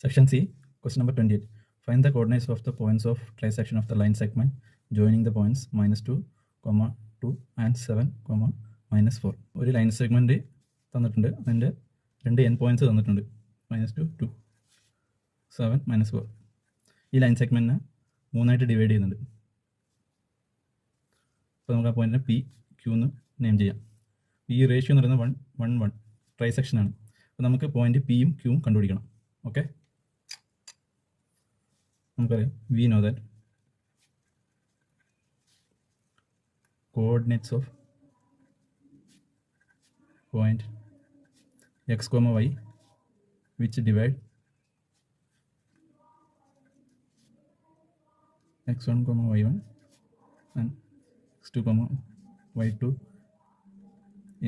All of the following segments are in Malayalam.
Section C, question number 28. Find the coordinates of the points of trisection of the line segment joining the points -2, 2 and 7, -4. ഒരു ലൈൻ സെഗ്മെന്റ് തന്നിട്ടുണ്ട്, അതിൻ്റെ 2 എൻ പോയിന്റ്സ് തന്നിട്ടുണ്ട്, -2, 2, 7, -4. ഈ ലൈൻ സെഗ്മെന്റിനെ 3ആയിട്ട് ഡിവൈഡ് ചെയ്യുന്നുണ്ട്. അപ്പോൾ നമുക്ക് ആ പോയിന്റിനെ പി ക്യൂ എന്ന് നെയിം ചെയ്യാം. ഈ റേഷ്യോ എന്ന് പറയുന്നത് 1, 1, 1 ട്രൈസെക്ഷനാണ്. അപ്പോൾ നമുക്ക് പോയിന്റ് പിയും ക്യൂവും കണ്ടുപിടിക്കണം. ഓക്കെ, നമുക്കറിയാം we know that coordinates of point x, y which divide x1, y1 and x2, y2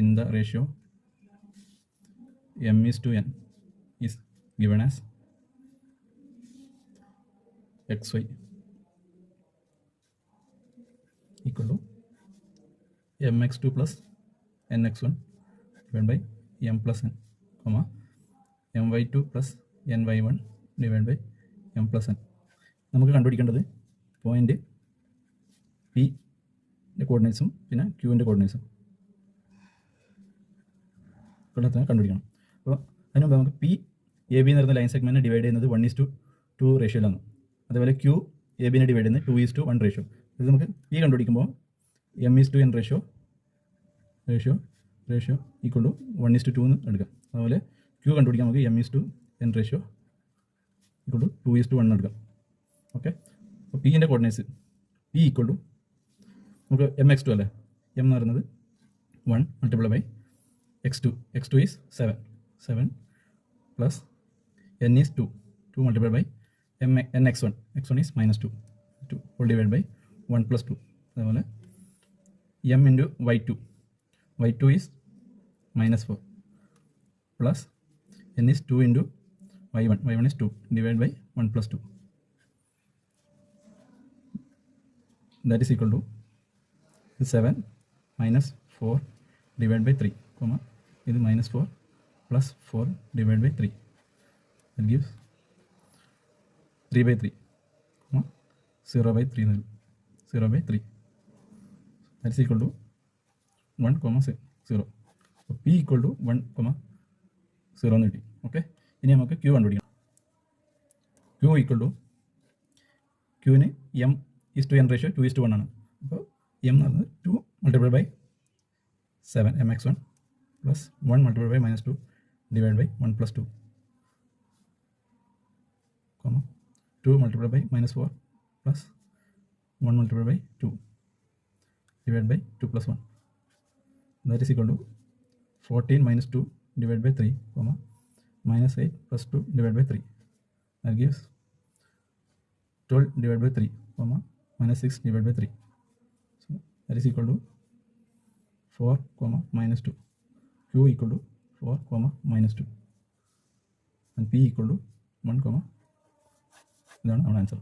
in the ratio m:n is given as xy equal to mx2 plus nx1 divided by m plus n, my2 plus ny1 divided by m plus n. നമുക്ക് കണ്ടുപിടിക്കേണ്ടത് പോയിന്റ് പിൻ്റെ കോർഡിനേറ്റ്സും പിന്നെ ക്യൂവിൻ്റെ കോർഡിനേറ്റ്സും കണ്ടുപിടിക്കണം. അപ്പോൾ അതിന് മുമ്പ് നമുക്ക് പി എ ബി എന്ന് പറയുന്ന ലൈൻ സെഗ്മെൻറ്റിനെ ഡിവൈഡ് ചെയ്യുന്നത് 1:2 റേഷ്യോയിലാണ്. അതേപോലെ ക്യൂ എ ബിനെ ഡിവൈഡ് ചെയ്യുന്നത് 2:1 റേഷ്യോ. ഇത് നമുക്ക് പി കണ്ടുപിടിക്കുമ്പോൾ m:n റേഷ്യോ ഈക്വൽ ടു 1:2 എന്ന് എടുക്കാം. അതുപോലെ ക്യൂ കണ്ടുപിടിക്കാൻ നമുക്ക് m:n റേഷ്യോ ഈക്വൽ ടു 2:1 എടുക്കാം. ഓക്കെ, അപ്പോൾ പിൻ്റെ കോർഡിനേറ്റ്സ് പി ഈക്വൽ ടു നമുക്ക് mx2 അല്ലേ, എം എന്ന് പറയുന്നത് 1 multiply by x2 is 7 plus n is 2 multiply by nx1 is -2 whole divide by 1 + 2. അതുപോലെ m into y2 is -4 plus n is 2 into y1 is 2 divided by 1 + 2, that is equal to 7 minus 4 divided by 3, ഇത് -4 plus 4 divided by 3, that gives 3/3, 0/3, 0/3, that is equal to 1,0. അപ്പോൾ പി ഈക്വൽ ടു 1,0 എന്ന് കിട്ടി. ഓക്കെ, ഇനി നമുക്ക് ക്യൂ കണ്ടുപിടിക്കണം. ക്യൂ ഈക്വൽ ടു ക്യൂവിന് m:n റേഷ്യോ 2:1 ആണ്. അപ്പോൾ m എന്ന് പറയുന്നത് 2 multiply by 7 mx1 plus 1 multiply by -2 divide by 1 + 2, 2 multiply by -4 plus 1 multiply by 2 divided by 2 + 1, that is equal to 14 - 2 divided by 3, -8 + 2 divided by 3, that gives 12 divided by 3, -6 divided by 3, so that is equal to 4, -2. Q equal to 4, -2 and P equal to 1, ഇതാണ് നമ്മുടെ ആൻസർ.